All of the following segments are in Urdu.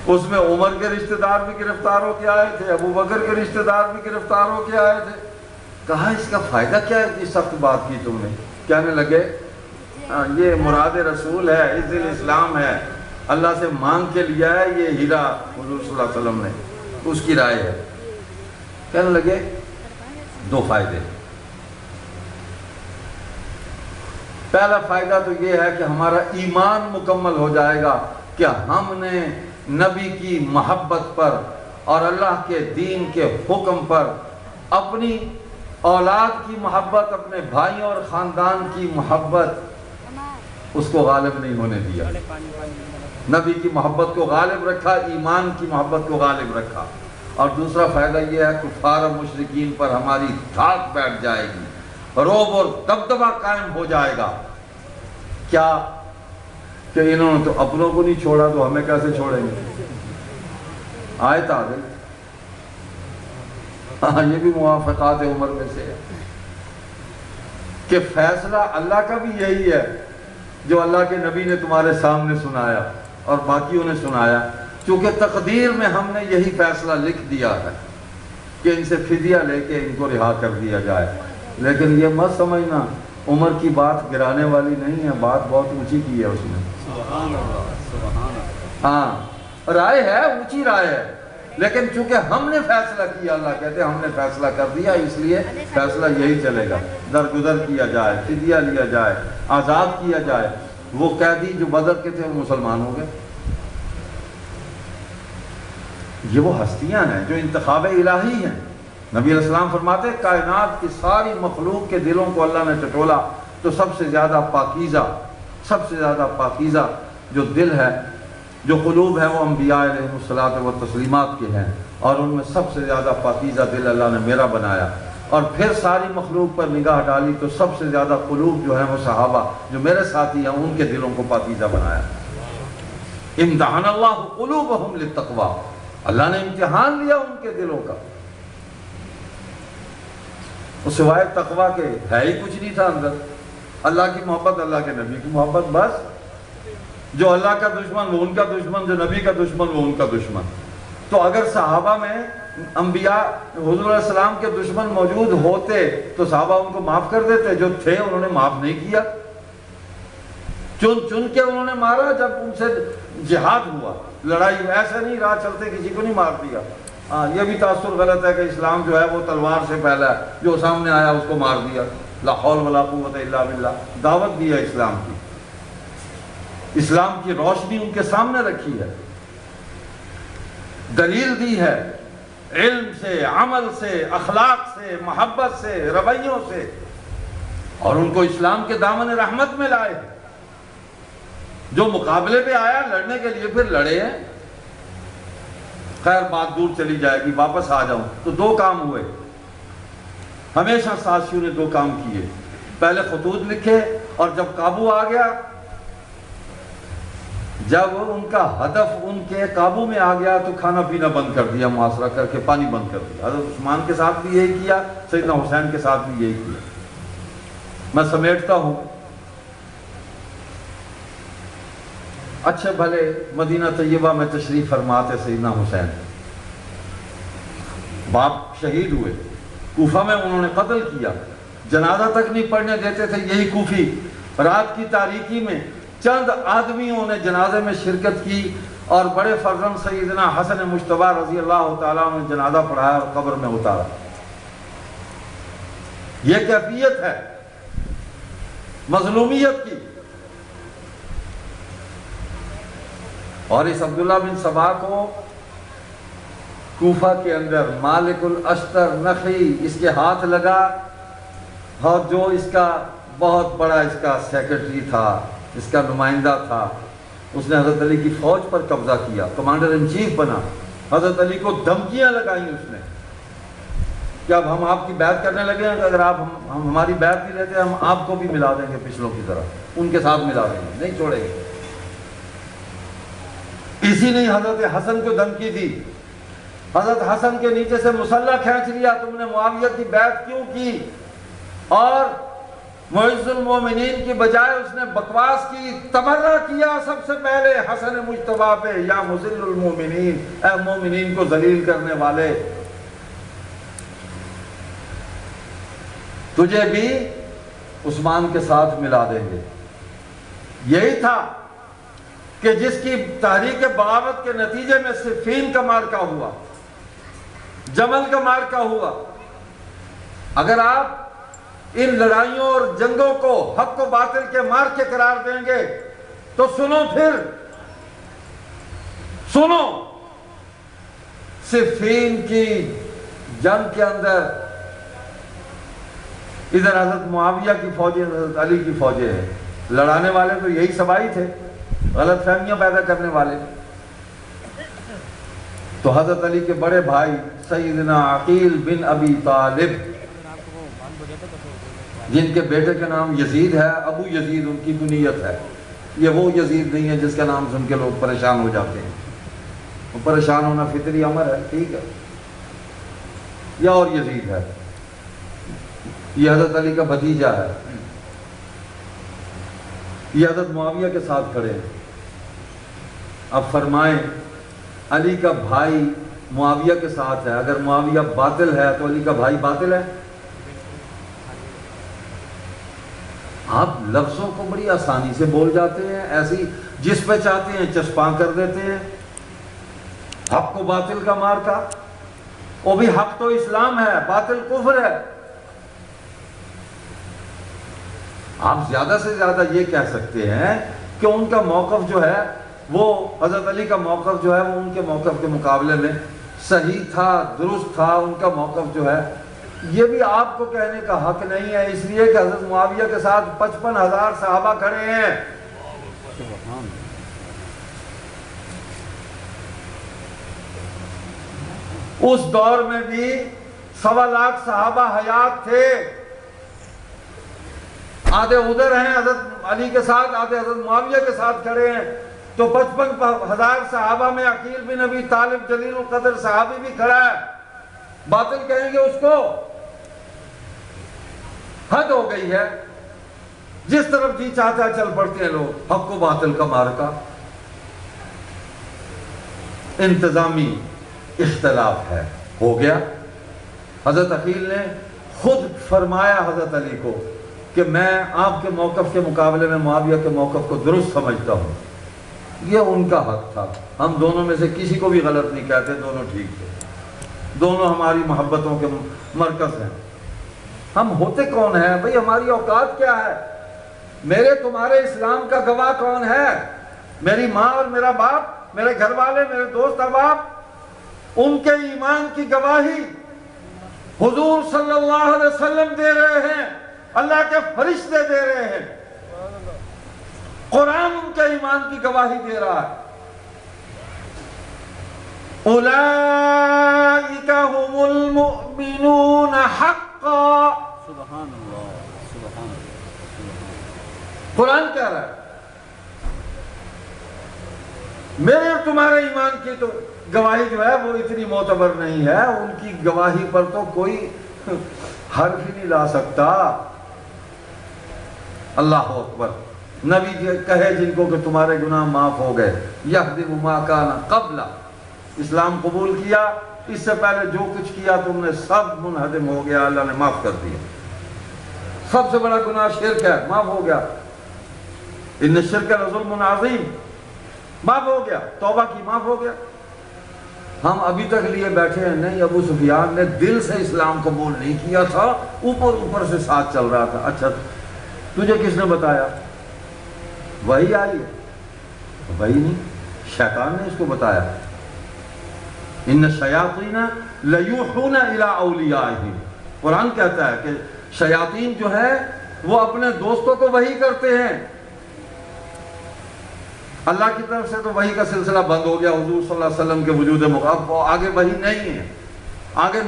اس میں عمر کے رشتہ دار بھی گرفتار ہو کے آئے تھے، ابو بکر کے رشتہ دار بھی گرفتار ہو کے آئے تھے۔ کہا اس کا فائدہ کیا ہے اتنی سخت بات کی تم نے؟ کہنے لگے یہ مراد رسول ہے، عز الاسلام ہے، اللہ سے مانگ کے لیا ہے یہ ہیرا حضور صلی اللہ علیہ وسلم نے، اس کی رائے ہے۔ کہنے لگے دو فائدے۔ پہلا فائدہ تو یہ ہے کہ ہمارا ایمان مکمل ہو جائے گا کہ ہم نے نبی کی محبت پر اور اللہ کے دین کے حکم پر اپنی اولاد کی محبت، اپنے بھائیوں اور خاندان کی محبت اس کو غالب نہیں ہونے دیا، نبی کی محبت کو غالب رکھا، ایمان کی محبت کو غالب رکھا۔ اور دوسرا فائدہ یہ ہے کفار و مشرکین پر ہماری دھاک بیٹھ جائے گی، رعب اور دبدبہ قائم ہو جائے گا۔ کیا کہ انہوں نے تو اپنوں کو نہیں چھوڑا تو ہمیں کیسے چھوڑیں گے؟ آیت آ گئی۔ ہاں یہ بھی موافقات عمر میں سے ہے کہ فیصلہ اللہ کا بھی یہی ہے جو اللہ کے نبی نے تمہارے سامنے سنایا اور باقیوں نے سنایا، چونکہ تقدیر میں ہم نے یہی فیصلہ لکھ دیا ہے کہ ان سے فدیہ لے کے ان کو رہا کر دیا جائے۔ لیکن یہ مت سمجھنا عمر کی بات گرانے والی نہیں ہے، بات بہت اونچی کی ہے اس نے۔ سبحان اللہ، سبحان اللہ۔ ہاں رائے ہے، اونچی رائے ہے، لیکن چونکہ ہم نے فیصلہ کیا، اللہ کہتے ہیں ہم نے فیصلہ کر دیا، اس لیے فیصلہ یہی چلے گا، درگزر کیا جائے، فدیہ لیا جائے، آزاد کیا جائے۔ وہ قیدی جو بدر کے تھے وہ مسلمان ہو گئے۔ یہ وہ ہستیاں ہیں جو انتخاب الہی ہیں۔ نبی علیہ السلام فرماتے ہیں کائنات کی ساری مخلوق کے دلوں کو اللہ نے ٹٹولا تو سب سے زیادہ پاکیزہ جو دل ہے، جو قلوب ہے، وہ انبیاء علیہ الصلوۃ والتسلیمات کے ہیں، اور ان میں سب سے زیادہ پاکیزہ دل اللہ نے میرا بنایا۔ اور پھر ساری مخلوق پر نگاہ ڈالی تو سب سے زیادہ قلوب جو ہیں وہ صحابہ جو میرے ساتھی ہیں ان کے دلوں کو پاکیزہ بنایا۔ امتحان اللہ قلوبہم للتقوی، اللہ نے امتحان لیا ان کے دلوں کا۔ اس سوائے تقوی کے ہے ہی کچھ نہیں تھا اندر، اللہ کی محبت، اللہ کے نبی کی محبت، بس۔ جو اللہ کا دشمن وہ ان کا دشمن، جو نبی کا دشمن وہ ان کا دشمن۔ تو اگر صحابہ میں انبیاء حضور علیہ السلام کے دشمن موجود ہوتے تو صحابہ ان کو معاف کر دیتے، جو تھے انہوں نے معاف نہیں کیا، چن کے انہوں نے مارا۔ جب ان سے جہاد ہوا، لڑائی ایسے نہیں راہ چلتے کسی کو نہیں مار دیا۔ ہاں یہ بھی تاثر غلط ہے کہ اسلام جو ہے وہ تلوار سے پھیلا ہے، جو سامنے آیا اس کو مار دیا۔ لا حول ولا قوت الا باللہ۔ دعوت دی ہے اسلام کی، اسلام کی روشنی ان کے سامنے رکھی ہے، دلیل دی ہے، علم سے، عمل سے، اخلاق سے، محبت سے، رویوں سے، اور ان کو اسلام کے دامن رحمت میں لائے۔ جو مقابلے پہ آیا لڑنے کے لیے پھر لڑے ہیں۔ خیر بات دور چلی جائے گی، واپس آ جاؤں تو دو کام ہوئے۔ ہمیشہ ساتھیوں نے دو کام کیے، پہلے خطوط لکھے، اور جب قابو آ گیا، جب ان کا ہدف ان کے قابو میں آ گیا تو کھانا پینا بند کر دیا، محاصرہ کر کے پانی بند کر دیا۔ حضرت عثمان کے ساتھ بھی یہی کیا، سیدنا حسین کے ساتھ بھی یہی کیا۔ میں سمیٹتا ہوں، اچھے بھلے مدینہ طیبہ میں تشریف فرماتے سیدنا حسین، باپ شہید ہوئے، کوفہ میں انہوں نے قتل کیا، جنازہ تک نہیں پڑھنے دیتے تھے یہی کوفی۔ رات کی تاریکی میں چند آدمیوں نے جنازے میں شرکت کی، اور بڑے فرزند سیدنا حسن مجتبی رضی اللہ تعالیٰ نے جنازہ پڑھایا اور قبر میں اتارا۔ یہ کیفیت ہے مظلومیت کی۔ اور اس عبداللہ بن سبا کو کوفہ کے اندر مالک الاشتر نخعی اس کے ہاتھ لگا، اور جو اس کا بہت بڑا اس کا سیکرٹری تھا، اس کا نمائندہ تھا، اس نے حضرت علی کی فوج پر قبضہ کیا، کمانڈر ان چیف بنا۔ حضرت علی کو دھمکیاں لگائیں اس نے کہ اب ہم آپ کی بیعت کرنے لگے ہیں، اگر آپ ہماری بیعت نہیں لیتے ہم آپ کو بھی ملا دیں گے پچھلوں کی طرح، ان کے ساتھ ملا دیں گے، نہیں چھوڑیں گے۔ اسی نے حضرت حسن کو دھمکی دی، حضرت حسن کے نیچے سے مسلح کھینچ لیا، تم نے معاویہ کی بیعت کیوں کی؟ اور معز المومنین کی بجائے اس نے بکواس کی، تبرہ کیا سب سے پہلے حسن مجتبیٰ پہ، یا مذل المومنین، اے مومنین کو ذلیل کرنے والے، تجھے بھی عثمان کے ساتھ ملا دیں گے۔ یہی تھا کہ جس کی تحریک بغاوت کے نتیجے میں صفین کا مارکہ ہوا، جمل کا مارکہ ہوا۔ اگر آپ ان لڑائیوں اور جنگوں کو حق و باطل کے مارکے قرار دیں گے تو سنو، پھر سنو، صفین کی جنگ کے اندر ادھر حضرت معاویہ کی فوجیں، حضرت علی کی فوجیں ہیں، لڑانے والے تو یہی سبائی تھے، غلط فہمیاں پیدا کرنے والے۔ تو حضرت علی کے بڑے بھائی سیدنا عقیل بن ابی طالب، جن کے بیٹے کا نام یزید ہے، ابو یزید ان کی کنیت ہے، یہ وہ یزید نہیں ہے جس کا نام سن کے لوگ پریشان ہو جاتے ہیں، وہ پریشان ہونا فطری امر ہے، ٹھیک ہے، یا اور یزید ہے، یہ حضرت علی کا بھتیجا ہے، یہ حضرت معاویہ کے ساتھ کھڑے ہیں۔ اب فرمائیں، علی کا بھائی معاویہ کے ساتھ ہے، اگر معاویہ باطل ہے تو علی کا بھائی باطل ہے؟ آپ لفظوں کو بڑی آسانی سے بول جاتے ہیں، ایسی جس پہ چاہتے ہیں چسپاں کر دیتے ہیں۔ حق و باطل کا مارکا، وہ بھی حق تو اسلام ہے، باطل کفر ہے۔ آپ زیادہ سے زیادہ یہ کہہ سکتے ہیں کہ ان کا موقف جو ہے وہ حضرت علی کا موقف جو ہے وہ ان کے موقف کے مقابلے میں صحیح تھا، درست تھا، ان کا موقف جو ہے یہ بھی آپ کو کہنے کا حق نہیں ہے، اس لیے کہ حضرت معاویہ کے ساتھ 55,000 صحابہ کھڑے ہیں۔ اس دور میں بھی 1.25 لاکھ صحابہ حیات تھے، آدھے ادھر ہیں حضرت علی کے ساتھ، آدھے حضرت معاویہ کے ساتھ کھڑے ہیں، تو 55,000 صحابہ میں عقیل بن ابی طالب جلیل القدر صحابی بھی کھڑا ہے، باطل کہیں گے اس کو؟ حد ہو گئی ہے، جس طرف جی چاہتا ہے چل پڑتے ہیں لوگ۔ حق و باطل کا مارکا، انتظامی اختلاف ہے، ہو گیا۔ حضرت عقیل نے خود فرمایا حضرت علی کو کہ میں آپ کے موقف کے مقابلے میں معاویہ کے موقف کو درست سمجھتا ہوں، یہ ان کا حق تھا، ہم دونوں میں سے کسی کو بھی غلط نہیں کہتے، دونوں ٹھیک تھے، دونوں ہماری محبتوں کے مرکز ہیں۔ ہم ہوتے کون ہیں بھئی؟ ہماری اوقات کیا ہے؟ میرے تمہارے اسلام کا گواہ کون ہے؟ میری ماں اور میرا باپ، میرے گھر والے، میرے دوست احباب، ان کے ایمان کی گواہی حضور صلی اللہ علیہ وسلم دے رہے ہیں، اللہ کے فرشتے دے رہے ہیں، قرآن ان کے ایمان کی گواہی دے رہا ہے۔ اولئک هم المؤمنون حقا، سبحان اللہ، سبحان اللہ۔ قرآن کہہ رہا ہے میرے اور تمہارے ایمان کی تو گواہی جو ہے وہ اتنی معتبر نہیں ہے، ان کی گواہی پر تو کوئی حرف ہی نہیں لا سکتا۔ اللہ اکبر۔ نبی کہے جن کو کہ تمہارے گناہ معاف ہو گئے، یہدم ما کان قبل، اسلام قبول کیا، اس سے پہلے جو کچھ کیا تم نے سب منہدم ہو گیا، اللہ نے معاف کر دیا۔ سب سے بڑا گناہ شرک ہے، معاف ہو گیا، ان الشرک لظلم عظیم، معاف ہو گیا، توبہ کی، معاف ہو گیا۔ ہم ابھی تک لیے بیٹھے ہیں نہیں، ابو سفیان نے دل سے اسلام قبول نہیں کیا تھا، اوپر سے ساتھ چل رہا تھا۔ اچھا تجھے کس نے بتایا؟ وحی آئی ہے؟ وحی نہیں، شیطان نے اس کو بتایا۔ ان الشیاطین لیوحون الی اولیائہم، قرآن کہتا ہے کہ شیاطین جو ہے وہ اپنے دوستوں کو وحی کرتے ہیں۔ اللہ کی طرف سے تو وحی کا سلسلہ بند ہو گیا حضور صلی اللہ علیہ وسلم کے وجود مقام، آگے وحی نہیں ہے، آگے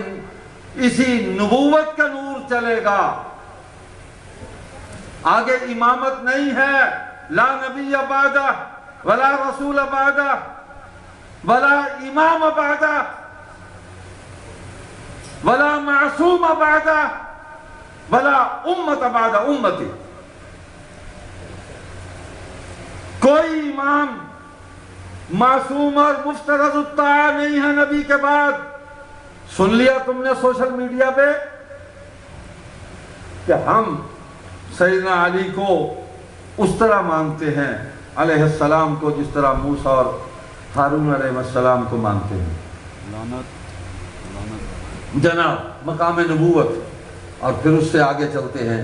اسی نبوت کا نور چلے گا، آگے امامت نہیں ہے، لا نبی بعدہ ولا رسول بعدہ ولا امام بعدہ ولا معصوم بعدہ بلا امت بعد امتی، کوئی امام معصوم اور مفترض الطاعہ نہیں ہے نبی کے بعد۔ سن لیا تم نے سوشل میڈیا پہ کہ ہم سیدنا علی کو اس طرح مانتے ہیں علیہ السلام کو جس طرح موسیٰ اور ہارون علیہ السلام کو مانتے ہیں۔ جناب مقام نبوت، اور پھر اس سے آگے چلتے ہیں،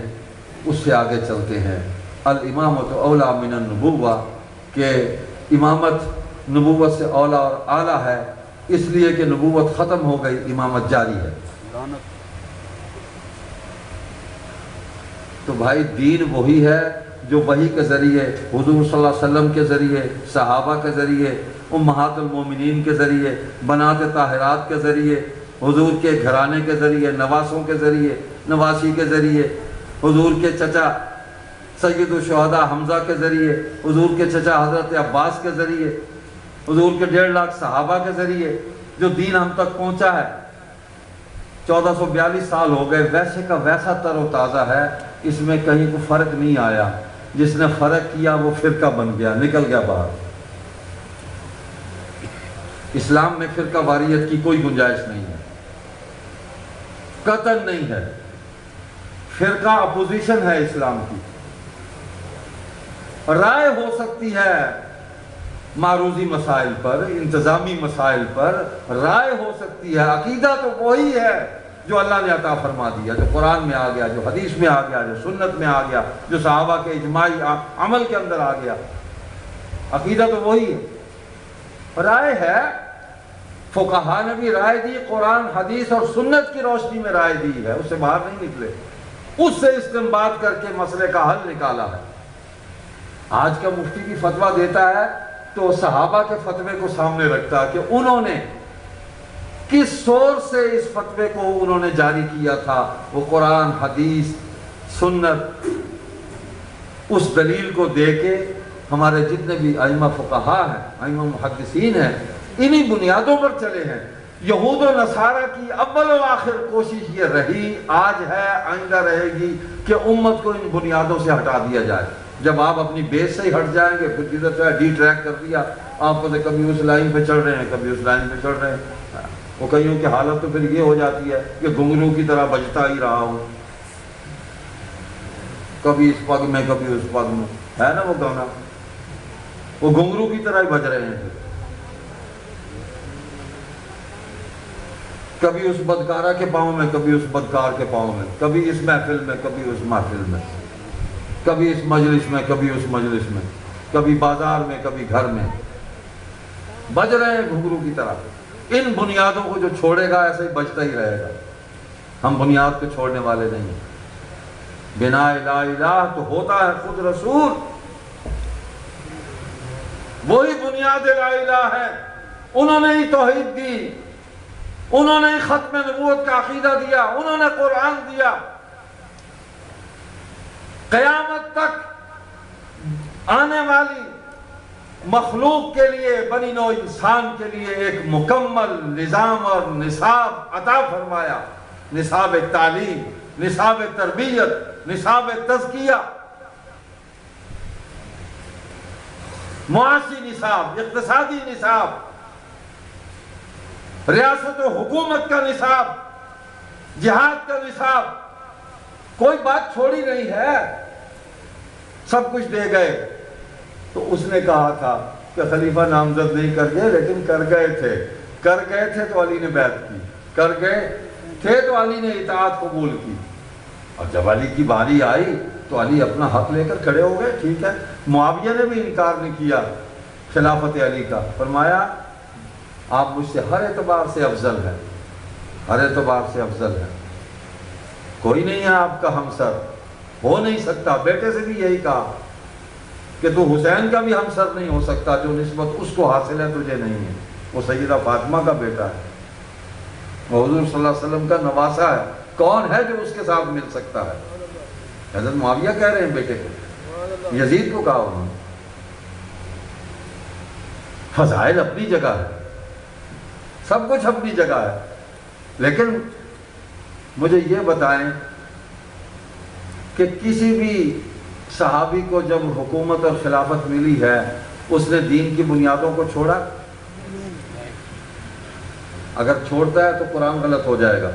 اس سے آگے چلتے ہیں الامامۃ اولیٰ من النبوہ، کہ امامت نبوت سے اولیٰ اور اعلیٰ ہے، اس لیے کہ نبوت ختم ہو گئی، امامت جاری ہے۔ تو بھائی دین وہی ہے جو وحی کے ذریعے، حضور صلی اللہ علیہ وسلم کے ذریعے، صحابہ کے ذریعے، امہات المومنین کے ذریعے، بنات طاہرات کے ذریعے، حضور کے گھرانے کے ذریعے، نواسوں کے ذریعے، نواسی کے ذریعے، حضور کے چچا سید الشہداء حمزہ کے ذریعے، حضور کے چچا حضرت عباس کے ذریعے، حضور کے 1.5 لاکھ صحابہ کے ذریعے جو دین ہم تک پہنچا ہے۔ 1442 سال ہو گئے، ویسے کا ویسا تر و تازہ ہے، اس میں کہیں کو فرق نہیں آیا۔ جس نے فرق کیا وہ فرقہ بن گیا، نکل گیا باہر۔ اسلام میں فرقہ واریت کی کوئی گنجائش نہیں ہے، قطعاً نہیں ہے۔ فرقہ اپوزیشن ہے اسلام کی۔ رائے ہو سکتی ہے معروضی مسائل پر، انتظامی مسائل پر رائے ہو سکتی ہے، عقیدہ تو وہی ہے جو اللہ نے عطا فرما دیا، جو قرآن میں آ گیا، جو حدیث میں آ گیا، جو سنت میں آ گیا، جو صحابہ کے اجماعی عمل کے اندر آ گیا، عقیدہ تو وہی ہے۔ رائے ہے، فقہاء نے بھی رائے دی، قرآن حدیث اور سنت کی روشنی میں رائے دی ہے، اس سے باہر نہیں نکلے، اس سے استنباط کر کے مسئلے کا حل نکالا ہے۔ آج کا مفتی بھی فتویٰ دیتا ہے تو صحابہ کے فتوے کو سامنے رکھتا ہے کہ انہوں نے کس سورس سے اس فتوے کو انہوں نے جاری کیا تھا، وہ قرآن حدیث سنت، اس دلیل کو دے کے ہمارے جتنے بھی ائمہ فقہاء ہیں، ائمہ محدثین ہیں، انہی بنیادوں پر چلے ہیں۔ یہود و نصارہ کی اول و آخر کوشش یہ رہی، آج ہے، آئندہ رہے گی کہ امت کو ان بنیادوں سے ہٹا دیا جائے۔ جب آپ اپنی بیس سے ہی ہٹ جائیں گے، پھر جدھر سے ڈی ٹریک کر دیا، آپ کو کبھی اس لائن پہ چڑھ رہے ہیں، کبھی اس لائن پہ چڑھ رہے ہیں۔ وہ کئیوں کی حالت تو پھر یہ ہو جاتی ہے کہ گھنگرو کی طرح بجتا ہی رہا ہوں، کبھی اس پگ میں کبھی اس پگ میں، ہے نا وہ گانا، وہ گھنگرو کی طرح ہی بج رہے ہیں، کبھی اس بدکارہ کے پاؤں میں کبھی اس بدکار کے پاؤں میں، کبھی اس محفل میں کبھی اس محفل میں، کبھی اس مجلس میں کبھی اس مجلس میں، کبھی بازار میں کبھی گھر میں، بج رہے ہیں گھنگرو کی طرح۔ ان بنیادوں کو جو چھوڑے گا ایسے ہی بجتا ہی رہے گا۔ ہم بنیاد کو چھوڑنے والے نہیں ہیں۔ بنا لا الہ تو ہوتا ہے خود رسول، وہی بنیاد لا الہ ہے، انہوں نے ہی توحید دی، انہوں نے ہی ختم نبوت کا عقیدہ دیا، انہوں نے قرآن دیا۔ قیامت تک آنے والی مخلوق کے لیے، بنی نوع انسان کے لیے ایک مکمل نظام اور نصاب عطا فرمایا، نصاب تعلیم، نصاب تربیت، نصاب تزکیہ، معاشی نصاب، اقتصادی نصاب، ریاست و حکومت کا نصاب، جہاد کا نصاب، کوئی بات چھوڑی نہیں ہے، سب کچھ دے گئے۔ تو اس نے کہا تھا کہ خلیفہ نامزد نہیں کر گئے لیکن کر گئے تھے تو علی نے بیعت کی، کر گئے تھے تو علی نے اطاعت قبول کی، اور جب علی کی باری آئی تو علی اپنا حق لے کر کھڑے ہو گئے۔ ٹھیک ہے، معاویہ نے بھی انکار نہیں کیا خلافت علی کا، فرمایا آپ مجھ سے ہر اعتبار سے افضل ہیں، ہر اعتبار سے افضل ہیں، کوئی نہیں ہے آپ کا ہمسر، ہو نہیں سکتا۔ بیٹے سے بھی یہی کہا کہ تو حسین کا بھی ہمسر نہیں ہو سکتا، جو نسبت اس کو حاصل ہے تجھے نہیں ہے، وہ سیدہ فاطمہ کا بیٹا ہے، وہ حضور صلی اللہ علیہ وسلم کا نواسا ہے، کون ہے جو اس کے ساتھ مل سکتا ہے؟ حضرت معاویہ کہہ رہے ہیں بیٹے کو، یزید کو کہا انہوں نے۔ فضائل اپنی جگہ ہے، سب کچھ اپنی جگہ ہے، لیکن مجھے یہ بتائیں کہ کسی بھی صحابی کو جب حکومت اور خلافت ملی ہے اس نے دین کی بنیادوں کو چھوڑا؟ اگر چھوڑتا ہے تو قرآن غلط ہو جائے گا۔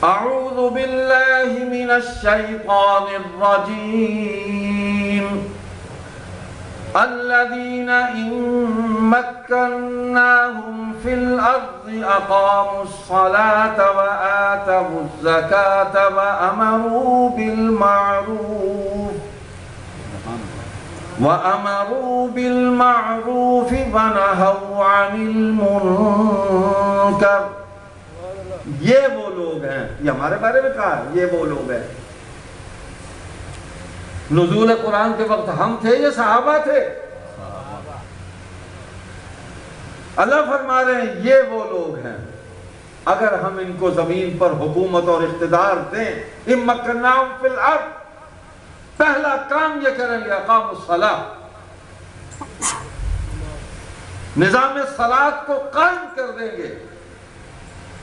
اعوذ باللہ من الشیطان الرجیم الذین ان مکناہم فی الارض اقاموا الصلاة وآتوا الزکاة وامروا بالمعروف ونہوا عن المنکر۔ یہ وہ لوگ ہیں، یہ ہمارے بارے میں کہا ہے، یہ وہ لوگ ہیں۔ نزول قرآن کے وقت ہم تھے، یہ صحابہ تھے۔ اللہ فرما رہے ہیں یہ وہ لوگ ہیں اگر ہم ان کو زمین پر حکومت اور اقتدار دیں، ان مکناہم فی الارض، پہلا کام یہ کریں گے اقام الصلاۃ، نظام صلاۃ کو قائم کر دیں گے،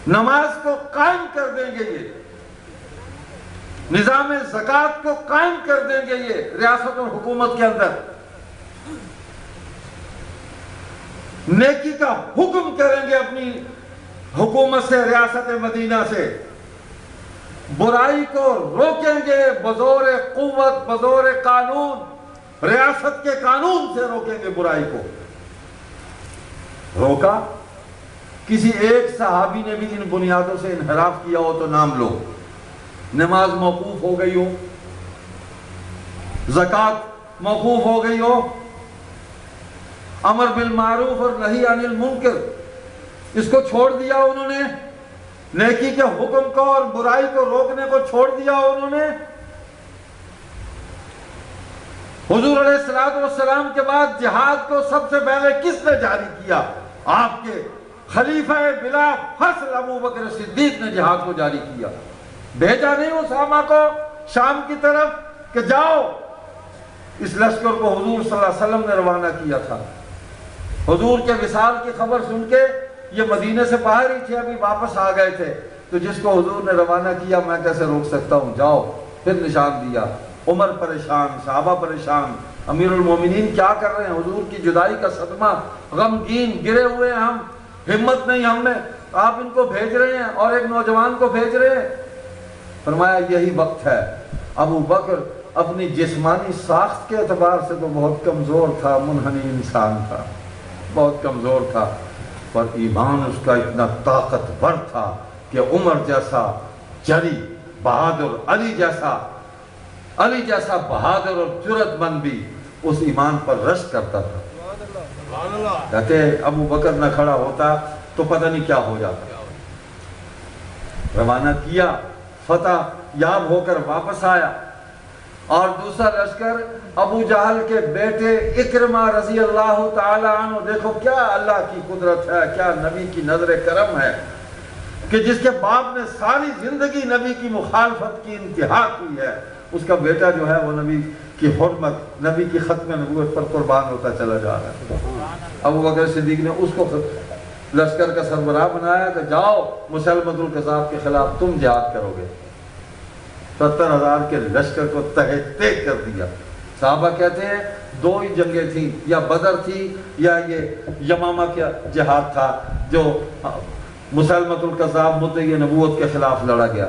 نماز کو قائم کر دیں گے، یہ نظام زکوٰۃ کو قائم کر دیں گے، یہ ریاست اور حکومت کے اندر نیکی کا حکم کریں گے اپنی حکومت سے، ریاست مدینہ سے، برائی کو روکیں گے بزور قوت، بزور قانون، ریاست کے قانون سے روکیں گے برائی کو۔ روکا؟ کسی ایک صحابی نے بھی ان بنیادوں سے انحراف کیا ہو تو نام لو۔ نماز موقوف ہو گئی ہو، زکوٰۃ موقوف ہو گئی ہو، امر بالمعروف اور نہی عن المنکر اس کو چھوڑ دیا انہوں نے، نیکی کے حکم کو اور برائی کو روکنے کو چھوڑ دیا انہوں نے۔ حضور علیہ السلام کے بعد جہاد کو سب سے پہلے کس نے جاری کیا؟ آپ کے خلیفہ بلا فصل ابو بکر صدیق نے جہاد کو جاری کیا۔ بھیجا نہیں اسامہ کو شام کی طرف کہ جاؤ، اس لشکر کو حضور صلی اللہ علیہ وسلم نے روانہ کیا تھا۔ حضور کے وصال کی خبر سن کے یہ مدینے سے باہر ہی تھے، ابھی واپس آ گئے تھے، تو جس کو حضور نے روانہ کیا میں کیسے روک سکتا ہوں، جاؤ۔ پھر نشان دیا، عمر پریشان، صحابہ پریشان، امیر المومنین کیا کر رہے ہیں؟ حضور کی جدائی کا صدمہ، غمگین، گرے ہوئے ہیں ہم، ہمت نہیں ہم میں، آپ ان کو بھیج رہے ہیں اور ایک نوجوان کو بھیج رہے ہیں۔ فرمایا یہی وقت ہے۔ ابو بکر اپنی جسمانی ساخت کے اعتبار سے تو بہت کمزور تھا، منحنی انسان تھا، بہت کمزور تھا، پر ایمان اس کا اتنا طاقتور تھا کہ عمر جیسا جری بہادر، علی جیسا بہادر اور جرأت مند بھی اس ایمان پر رشک کرتا تھا۔ کہتے ابو بکر نہ کھڑا ہوتا تو پتہ نہیں کیا ہو جاتا۔ روانہ کیا، فتح یاب ہو کر واپس آیا، اور دوسرا لشکر ابو جہل کے بیٹے اکرمہ رضی اللہ تعالی عنہ، دیکھو کیا اللہ کی قدرت ہے، کیا نبی کی نظر کرم ہے کہ جس کے باپ نے ساری زندگی نبی کی مخالفت کی انتہا کی ہے، اس کا بیٹا جو ہے وہ نبی کی حرمت، نبی کی ختم نبوت پر قربان ہوتا چلا جا رہا ہے۔ ابو بکر صدیق نے اس کو لشکر کا سربراہ بنایا کہ جاؤ مسلمۃ الکذاب کے خلاف تم جہاد کرو گے۔ 70,000 کے لشکر کو تہہ تیگ کر دیا۔ صحابہ کہتے ہیں دو ہی جنگیں تھیں، یا بدر تھی یا یہ یمامہ کا جہاد تھا جو مسلمۃ الکذاب مدعی نبوت کے خلاف لڑا گیا۔